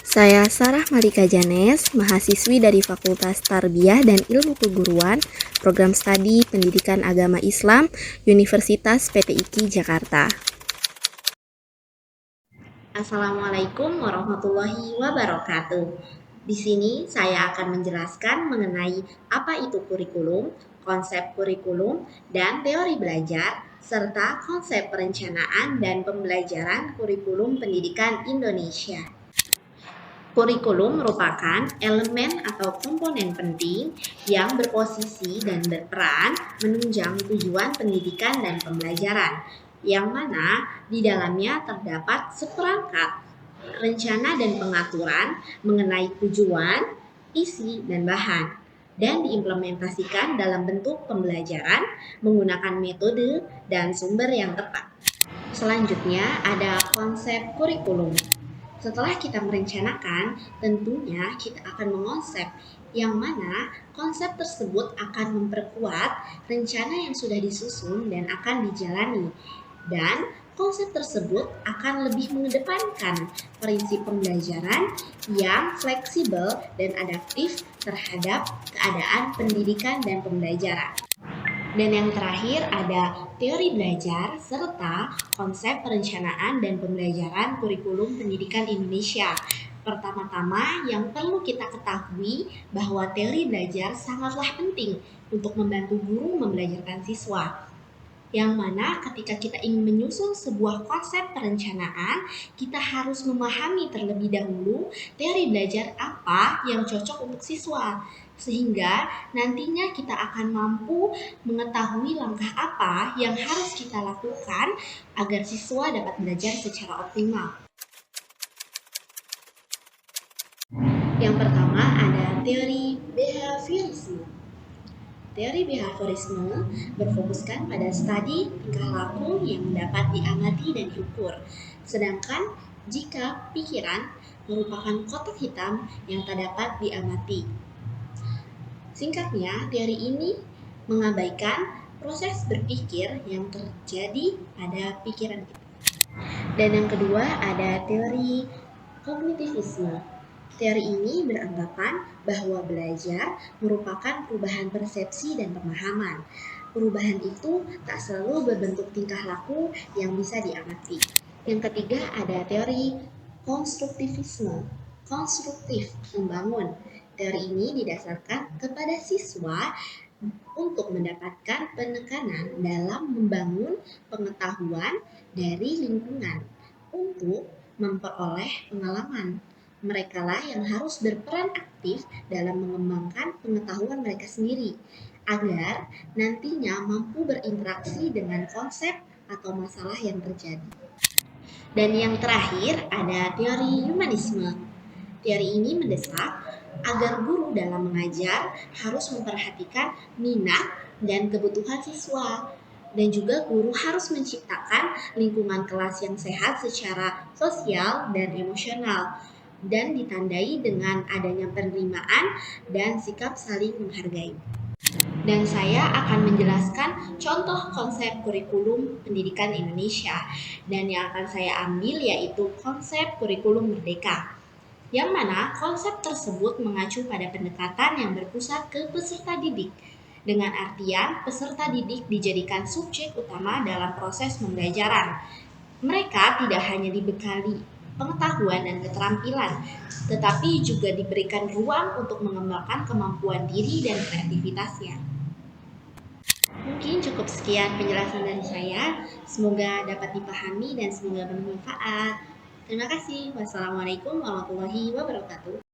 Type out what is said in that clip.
Saya Sarah Malika Janes, mahasiswi dari Fakultas Tarbiyah dan Ilmu Keguruan, Program Studi Pendidikan Agama Islam, Universitas PTIQ Jakarta. Assalamualaikum warahmatullahi wabarakatuh. Di sini saya akan menjelaskan mengenai apa itu kurikulum, konsep kurikulum, dan teori belajar, serta konsep perencanaan dan pembelajaran kurikulum pendidikan Indonesia. Kurikulum merupakan elemen atau komponen penting yang berposisi dan berperan menunjang tujuan pendidikan dan pembelajaran, yang mana di dalamnya terdapat seperangkat rencana dan pengaturan mengenai tujuan, isi, dan bahan, dan diimplementasikan dalam bentuk pembelajaran menggunakan metode dan sumber yang tepat. Selanjutnya ada konsep kurikulum. Setelah kita merencanakan, tentunya kita akan mengonsep yang mana konsep tersebut akan memperkuat rencana yang sudah disusun dan akan dijalani. Dan konsep tersebut akan lebih mengedepankan prinsip pembelajaran yang fleksibel dan adaptif terhadap keadaan pendidikan dan pembelajaran. Dan yang terakhir ada teori belajar serta konsep perencanaan dan pembelajaran kurikulum pendidikan Indonesia. Pertama-tama yang perlu kita ketahui bahwa teori belajar sangatlah penting untuk membantu guru membelajarkan siswa. Yang mana ketika kita ingin menyusun sebuah konsep perencanaan, kita harus memahami terlebih dahulu teori belajar apa yang cocok untuk siswa. Sehingga nantinya kita akan mampu mengetahui langkah apa yang harus kita lakukan agar siswa dapat belajar secara optimal. Yang pertama ada teori behaviorisme. Teori behaviorisme berfokuskan pada studi tingkah laku yang dapat diamati dan diukur. Sedangkan jika pikiran merupakan kotak hitam yang tak dapat diamati. Singkatnya, teori ini mengabaikan proses berpikir yang terjadi pada pikiran kita. Dan yang kedua ada teori kognitivisme. Teori ini beranggapan bahwa belajar merupakan perubahan persepsi dan pemahaman. Perubahan itu tak selalu berbentuk tingkah laku yang bisa diamati. Yang ketiga ada teori konstruktivisme. Konstruktif, membangun. Teori ini didasarkan kepada siswa untuk mendapatkan penekanan dalam membangun pengetahuan dari lingkungan untuk memperoleh pengalaman. Mereka lah yang harus berperan aktif dalam mengembangkan pengetahuan mereka sendiri agar nantinya mampu berinteraksi dengan konsep atau masalah yang terjadi. Dan yang terakhir ada teori humanisme. Teori ini mendesak agar guru dalam mengajar harus memperhatikan minat dan kebutuhan siswa. Dan juga guru harus menciptakan lingkungan kelas yang sehat secara sosial dan emosional dan ditandai dengan adanya penerimaan dan sikap saling menghargai. Dan saya akan menjelaskan contoh konsep kurikulum pendidikan Indonesia. Dan yang akan saya ambil yaitu konsep kurikulum merdeka. Yang mana konsep tersebut mengacu pada pendekatan yang berpusat ke peserta didik. Dengan artian peserta didik dijadikan subjek utama dalam proses pembelajaran. Mereka tidak hanya dibekali pengetahuan dan keterampilan, tetapi juga diberikan ruang untuk mengembangkan kemampuan diri dan kreativitasnya. Mungkin cukup sekian penjelasan dari saya. Semoga dapat dipahami dan semoga bermanfaat. Terima kasih. Wassalamualaikum warahmatullahi wabarakatuh.